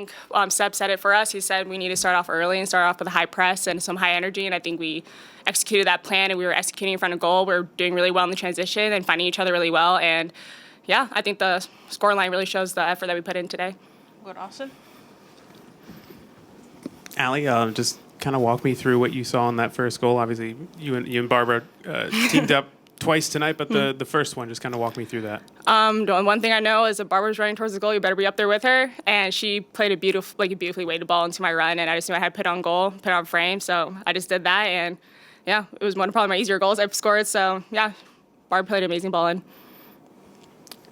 think Sept said it for us. He said we need to start off early and start off with a high press and some high energy, and I think we executed that plan, and we were executing in front of goal. We were doing really well in the transition and finding each other really well, and yeah, I think the scoreline really shows the effort that we put in today. Good, Austin. Allie, just kind of walk me through what you saw in that first goal. Obviously, you and Barbara teamed up twice tonight, but the first one, just kind of walk me through that. The one thing I know is if Barbara's running towards the goal, you better be up there with her. And she played a beautifully weighted ball into my run, and I just knew I had to put on goal, put on frame. So I just did that, and yeah, it was one of probably my easier goals I've scored. So yeah, Barbara played an amazing ball in.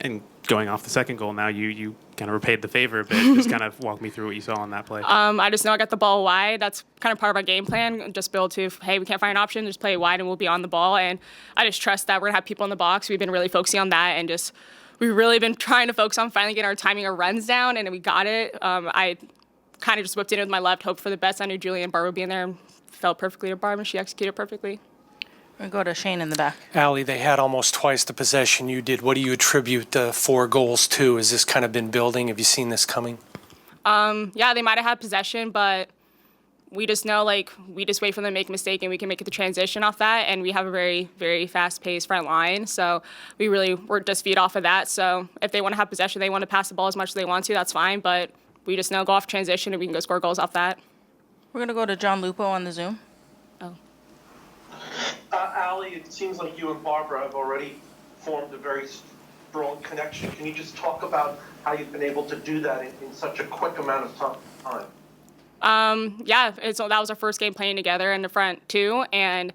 And going off the second goal now, you kind of repaid the favor a bit. Just kind of walk me through what you saw on that play. I just know I got the ball wide. That's kind of part of our game plan. Just build to, hey, we can't find an option, just play it wide and we'll be on the ball. And I just trust that we're going to have people in the box. We've been really focusing on that, and we've really been trying to focus on finally getting our timing of runs down, and we got it. I kind of just whipped in with my left, hoped for the best. I knew Julie and Barbara would be in there, and fell perfectly to Barbara, and she executed perfectly. We'll go to Shane in the back. Allie, they had almost twice the possession you did. What do you attribute the 4 goals to? Has this kind of been building? Have you seen this coming? Yeah, they might have had possession, but we just know, we just wait for them to make a mistake, and we can make the transition off that, and we have a very, very fast-paced front line, so we really work just feed off of that. So if they want to have possession, they want to pass the ball as much as they want to, that's fine, but we just know go off transition, and we can go score goals off that. We're going to go to John Lupo on the Zoom. Allie, it seems like you and Barbara have already formed a very strong connection. Can you just talk about how you've been able to do that in such a quick amount of time? Yeah, that was our first game playing together in the front too, and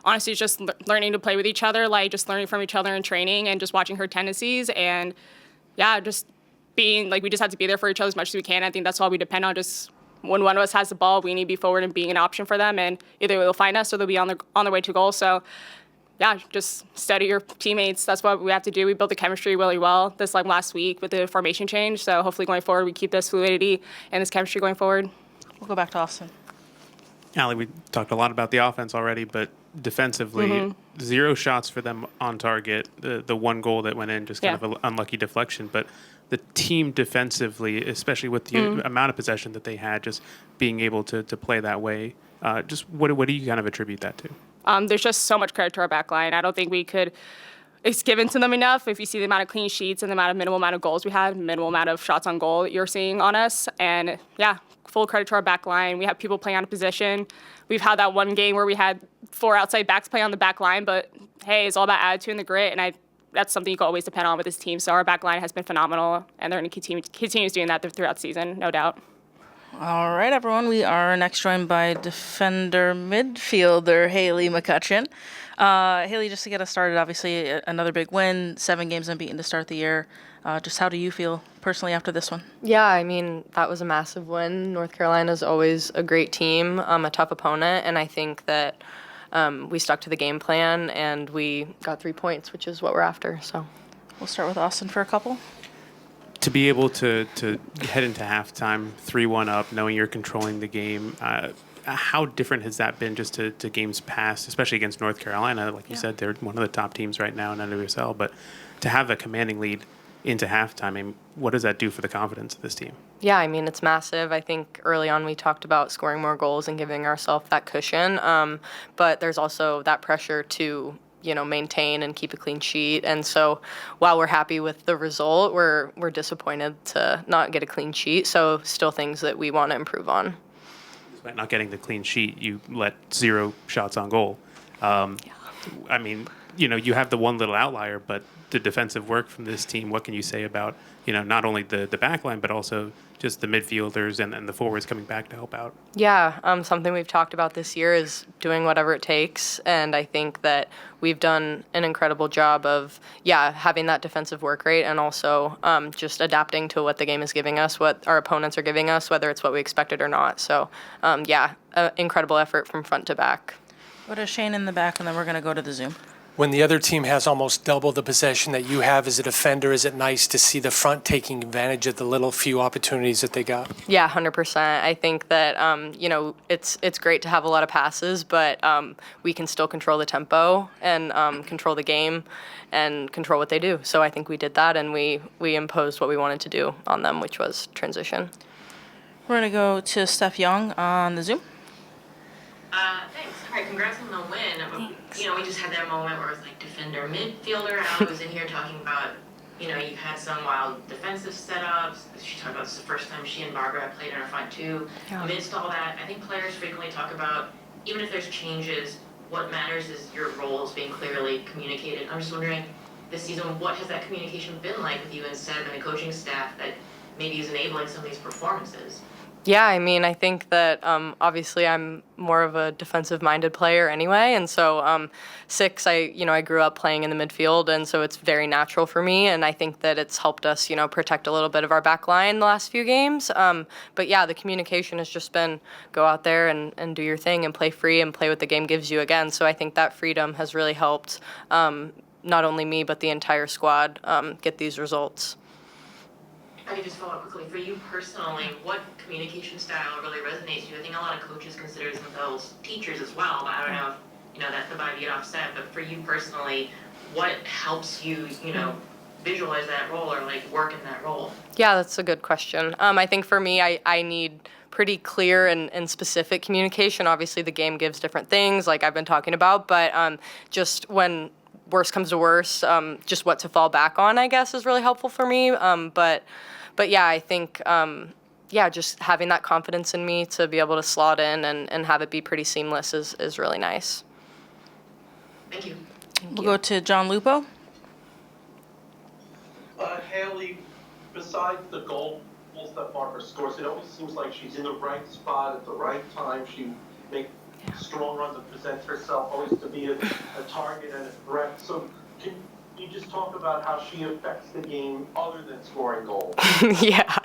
honestly, it's just learning to play with each other, just learning from each other in training and just watching her tendencies, and yeah, just being we just have to be there for each other as much as we can. I think that's all we depend on. Just when one of us has the ball, we need to be forward and being an option for them, and either they'll find us or they'll be on their way to goal. So yeah, just study your teammates. That's what we have to do. We built the chemistry really well this last week with the formation change. So hopefully going forward, we keep this fluidity and this chemistry going forward. We'll go back to Austin. Allie, we talked a lot about the offense already, but defensively, 0 shots for them on target. The one goal that went in, just kind of an unlucky deflection. But the team defensively, especially with the amount of possession that they had, just being able to play that way, just what do you kind of attribute that to? There's just so much credit to our back line. I don't think we could. It's given to them enough. If you see the amount of clean sheets and the minimal amount of goals we had, minimal amount of shots on goal you're seeing on us. And yeah, full credit to our back line. We have people playing out of position. We've had that one game where we had 4 outside backs play on the back line, but hey, it's all about attitude and the grit, and that's something you can always depend on with this team. So our back line has been phenomenal, and they're going to continue doing that throughout the season, no doubt. All right, everyone. We are next joined by defender midfielder Haley McCutcheon. Haley, just to get us started, obviously another big win, 7 games unbeaten to start the year. Just how do you feel personally after this one? Yeah, I mean, that was a massive win. North Carolina is always a great team, a tough opponent, and I think that we stuck to the game plan and we got 3 points, which is what we're after. So we'll start with Austin for a couple. To be able to head into halftime 3-1 up, knowing you're controlling the game, how different has that been just to games past, especially against North Carolina? Like you said, they're one of the top teams right now in NWSL, but to have a commanding lead into halftime, I mean, what does that do for the confidence of this team? Yeah, I mean, it's massive. I think early on we talked about scoring more goals and giving ourselves that cushion, but there's also that pressure to maintain and keep a clean sheet. And so while we're happy with the result, we're disappointed to not get a clean sheet. So still things that we want to improve on. Despite not getting the clean sheet, you let 0 shots on goal. I mean, you have the one little outlier, but the defensive work from this team, what can you say about, not only the back line, but also just the midfielders and the forwards coming back to help out? Yeah, something we've talked about this year is doing whatever it takes, and I think that we've done an incredible job of, having that defensive work rate and also just adapting to what the game is giving us, what our opponents are giving us, whether it's what we expected or not. So, incredible effort from front to back. Go to Shane in the back, and then we're going to go to the Zoom. When the other team has almost double the possession that you have as a defender, is it nice to see the front taking advantage of the little few opportunities that they got? Yeah, 100%. I think that, it's great to have a lot of passes, but we can still control the tempo and control the game and control what they do. So I think we did that, and we imposed what we wanted to do on them, which was transition. We're going to go to Steph Young on the Zoom. Thanks. All right, congrats on the win. We just had that moment where it was like defender, midfielder. Allie was in here talking about, you had some wild defensive setups. She talked about this is the first time she and Barbara have played in her front two. Yeah. Amidst all that, I think players frequently talk about, even if there's changes, what matters is your roles being clearly communicated. I'm just wondering, this season, what has that communication been like with you and Seb and the coaching staff that maybe is enabling some of these performances? Yeah, I think that obviously I'm more of a defensive-minded player anyway, and so I grew up playing in the midfield, and so it's very natural for me, and I think that it's helped us, protect a little bit of our back line the last few games. But yeah, the communication has just been go out there and do your thing and play free and play what the game gives you again. So I think that freedom has really helped not only me but the entire squad get these results. I could just follow up quickly. For you personally, what communication style really resonates with you? I think a lot of coaches consider themselves teachers as well, but I don't know if, that's the vibe you get offset. But for you personally, what helps you, visualize that role or work in that role? Yeah, that's a good question. I think for me, I need pretty clear and specific communication. Obviously, the game gives different things, like I've been talking about, but just when worst comes to worst, just what to fall back on, I guess, is really helpful for me. But yeah, I think, just having that confidence in me to be able to slot in and have it be pretty seamless is really nice. Thank you. We'll go to John Lupo. Haley, besides the goals that Barbara scores, it always seems like she's in the right spot at the right time. She makes strong runs and presents herself always to be a target and a threat. So can you just talk about how she affects the game other than scoring goals? Yeah.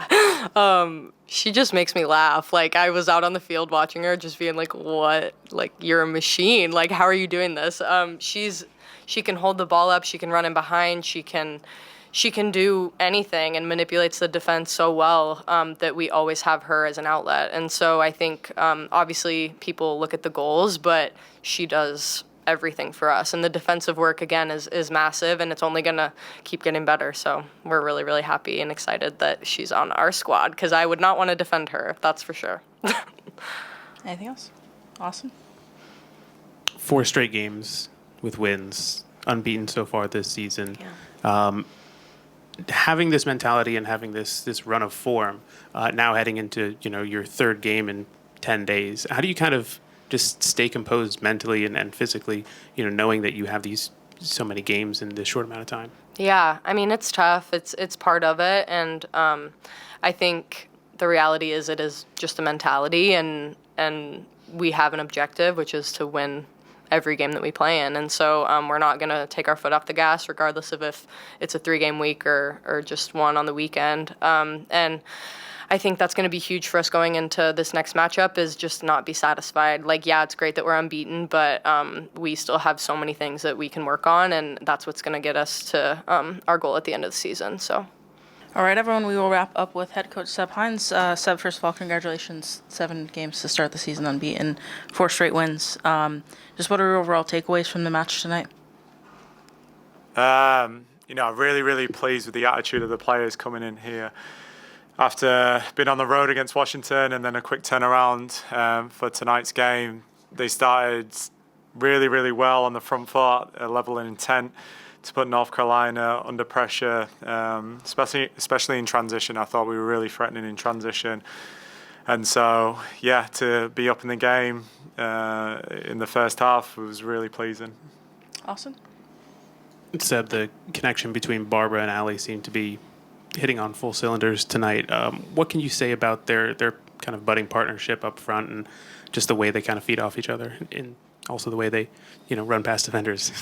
She just makes me laugh. I was out on the field watching her just being like, what? You're a machine. How are you doing this? She can hold the ball up. She can run in behind. She can do anything and manipulates the defense so well that we always have her as an outlet. And so I think obviously people look at the goals, but she does everything for us. And the defensive work, again, is massive, and it's only going to keep getting better. So we're really, really happy and excited that she's on our squad, because I would not want to defend her, that's for sure. Anything else? Awesome. 4 straight games with wins, unbeaten so far this season. Yeah. Having this mentality and having this run of form, now heading into your 3rd game in 10 days, how do you kind of just stay composed mentally and physically, knowing that you have so many games in this short amount of time? Yeah, it's tough. It's part of it, and I think the reality is it is just a mentality, and we have an objective, which is to win every game that we play in. And so we're not going to take our foot off the gas, regardless of if it's a 3-game week or just one on the weekend. And I think that's going to be huge for us going into this next matchup, is just not be satisfied. It's great that we're unbeaten, but we still have so many things that we can work on, and that's what's going to get us to our goal at the end of the season. So. All right, everyone, we will wrap up with head coach Sept Hines. Seb, first of all, congratulations. 7 games to start the season unbeaten, 4 straight wins. Just what are your overall takeaways from the match tonight? Really, really pleased with the attitude of the players coming in here. After being on the road against Washington and then a quick turnaround for tonight's game, they started really, really well on the front foot, a level in intent to put North Carolina under pressure, especially in transition. I thought we were really threatening in transition. And so, to be up in the game in the first half was really pleasing. Awesome. Seb, the connection between Barbara and Allie seemed to be hitting on full cylinders tonight. What can you say about their kind of budding partnership up front and just the way they kind of feed off each other, and also the way they, run past defenders?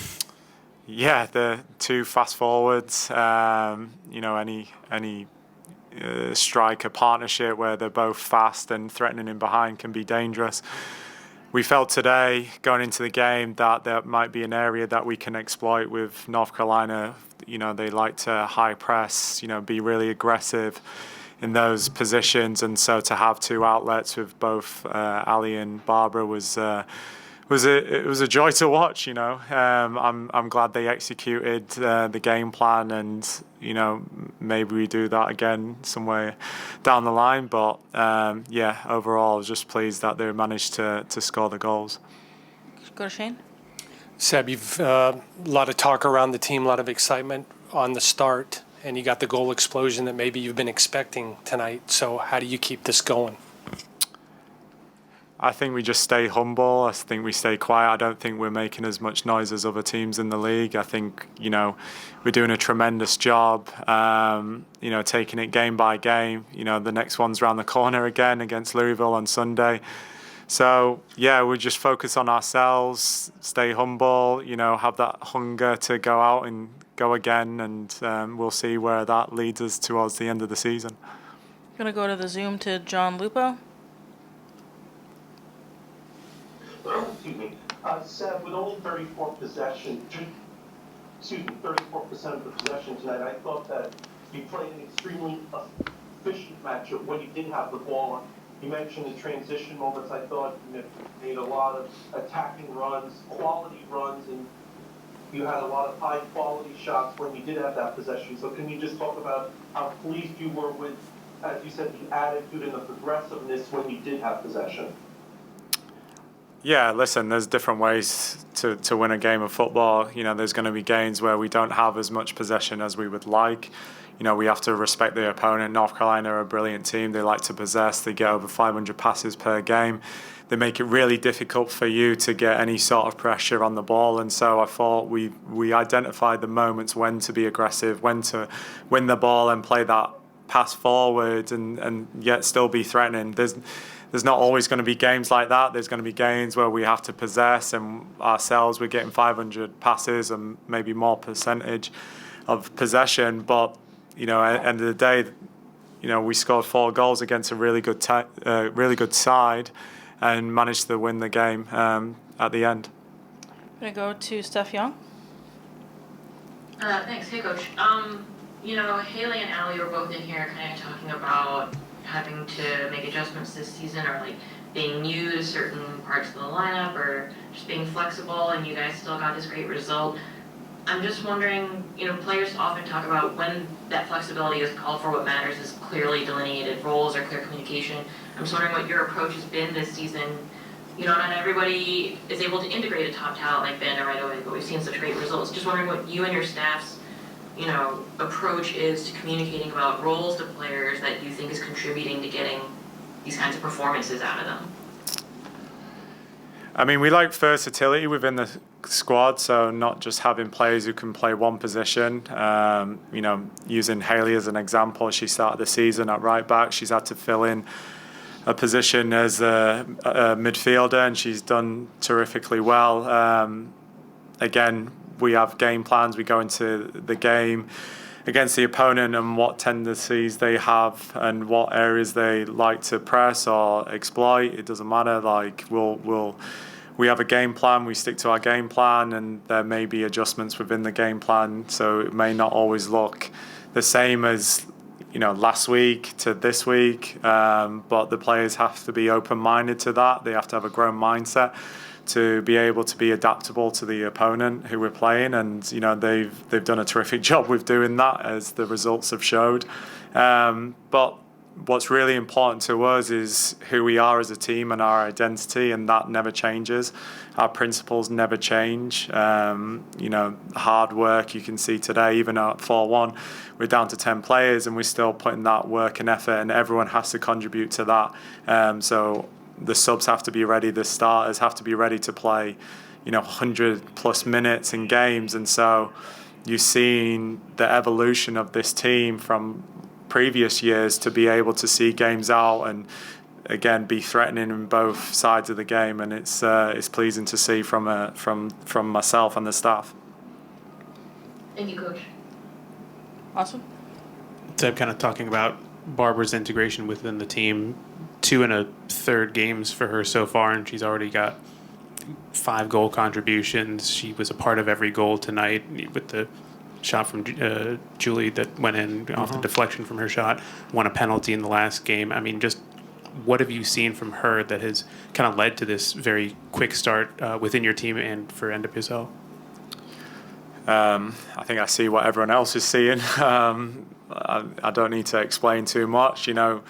Yeah, the 2 fast forwards. Any striker partnership where they're both fast and threatening in behind can be dangerous. We felt today, going into the game, that might be an area that we can exploit with North Carolina. They like to high press, be really aggressive in those positions. And so to have 2 outlets with both Ali and Barbara was it was a joy to watch. I'm glad they executed the game plan, and maybe we do that again somewhere down the line. But overall, I was just pleased that they managed to score the goals. Go to Shane. Seb, you've a lot of talk around the team, a lot of excitement on the start, and you got the goal explosion that maybe you've been expecting tonight. So how do you keep this going? I think we just stay humble. I think we stay quiet. I don't think we're making as much noise as other teams in the league. I think, we're doing a tremendous job, taking it game by game. The next one's around the corner again against Louisville on Sunday. So, we just focus on ourselves, stay humble, have that hunger to go out and go again, and we'll see where that leads us towards the end of the season. I'm going to go to the Zoom to John Lupo. Excuse me. Seb, with only 34% of the possession tonight, I thought that you played an extremely efficient matchup when you did have the ball. You mentioned the transition moments. I thought you made a lot of attacking runs, quality runs, and you had a lot of high-quality shots when you did have that possession. So can you just talk about how pleased you were with, as you said, the attitude and the progressiveness when you did have possession? Yeah, listen, there's different ways to win a game of football. There's going to be games where we don't have as much possession as we would like. We have to respect the opponent. North Carolina are a brilliant team. They like to possess. They get over 500 passes per game. They make it really difficult for you to get any sort of pressure on the ball. And so I thought we identified the moments when to be aggressive, when to win the ball and play that pass forward and yet still be threatening. There's not always going to be games like that. There's going to be games where we have to possess, and ourselves we're getting 500 passes and maybe more percentage of possession. But at the end of the day, we scored 4 goals against a really good side, and managed to win the game at the end. I'm going to go to Steph Young. Thanks. Hey, Coach. Haley and Allie were both in here kind of talking about having to make adjustments this season, or being new to certain parts of the lineup, or just being flexible, and you guys still got this great result. I'm just wondering, players often talk about when that flexibility is called for, what matters is clearly delineated roles or clear communication. I'm just wondering what your approach has been this season. Not everybody is able to integrate a top talent like Banda right away, but we've seen such great results. Just wondering what you and your staff's approach is to communicating about roles to players that you think is contributing to getting these kinds of performances out of them. I mean, we like versatility within the squad, so not just having players who can play one position. Using Haley as an example, she started the season at right back. She's had to fill in a position as a midfielder, and she's done terrifically well. Again, we have game plans. We go into the game against the opponent and what tendencies they have and what areas they like to press or exploit. It doesn't matter. We have a game plan. We stick to our game plan, and there may be adjustments within the game plan. So it may not always look the same as last week to this week. But the players have to be open-minded to that. They have to have a grown mindset to be able to be adaptable to the opponent who we're playing, and they've done a terrific job with doing that, as the results have showed. But what's really important to us is who we are as a team and our identity, and that never changes. Our principles never change. Hard work, you can see today, even at 4-1, we're down to 10 players, and we're still putting that work and effort, and everyone has to contribute to that. So the subs have to be ready, the starters have to be ready to play, 100 plus minutes in games. And so you've seen the evolution of this team from previous years to be able to see games out and again be threatening in both sides of the game, and it's pleasing to see from myself and the staff. Thank you, Coach. Awesome. So kind of talking about Barbra's integration within the team. 2 1/3 games for her so far, and she's already got 5 goal contributions. She was a part of every goal tonight with the shot from Julie that went in off the deflection from her shot. Won a penalty in the last game. I mean, just what have you seen from her that has kind of led to this very quick start within your team and for NWSL? I think I see what everyone else is seeing. I don't need to explain too much. You know,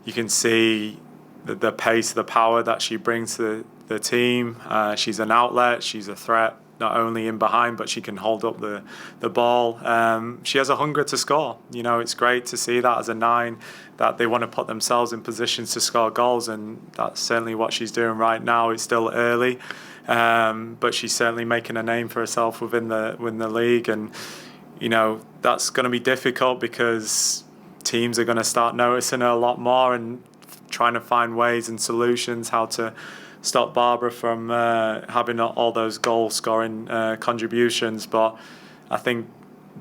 you can see the pace, the power that she brings to the team. She's an outlet. She's a threat, not only in behind, but she can hold up the ball. She has a hunger to score. You know, it's great to see that as a 9, that they want to put themselves in positions to score goals, and that's certainly what she's doing right now. It's still early, but she's certainly making a name for herself within the league. And, you know, that's going to be difficult because teams are going to start noticing her a lot more and trying to find ways and solutions how to stop Barbra from having all those goal-scoring contributions. But I think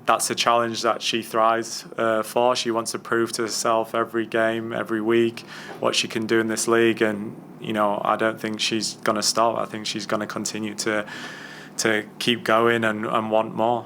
that's a challenge that she thrives for. She wants to prove to herself every game, every week, what she can do in this league. And, you know, I don't think she's going to stop. I think she's going to continue to keep going and want more.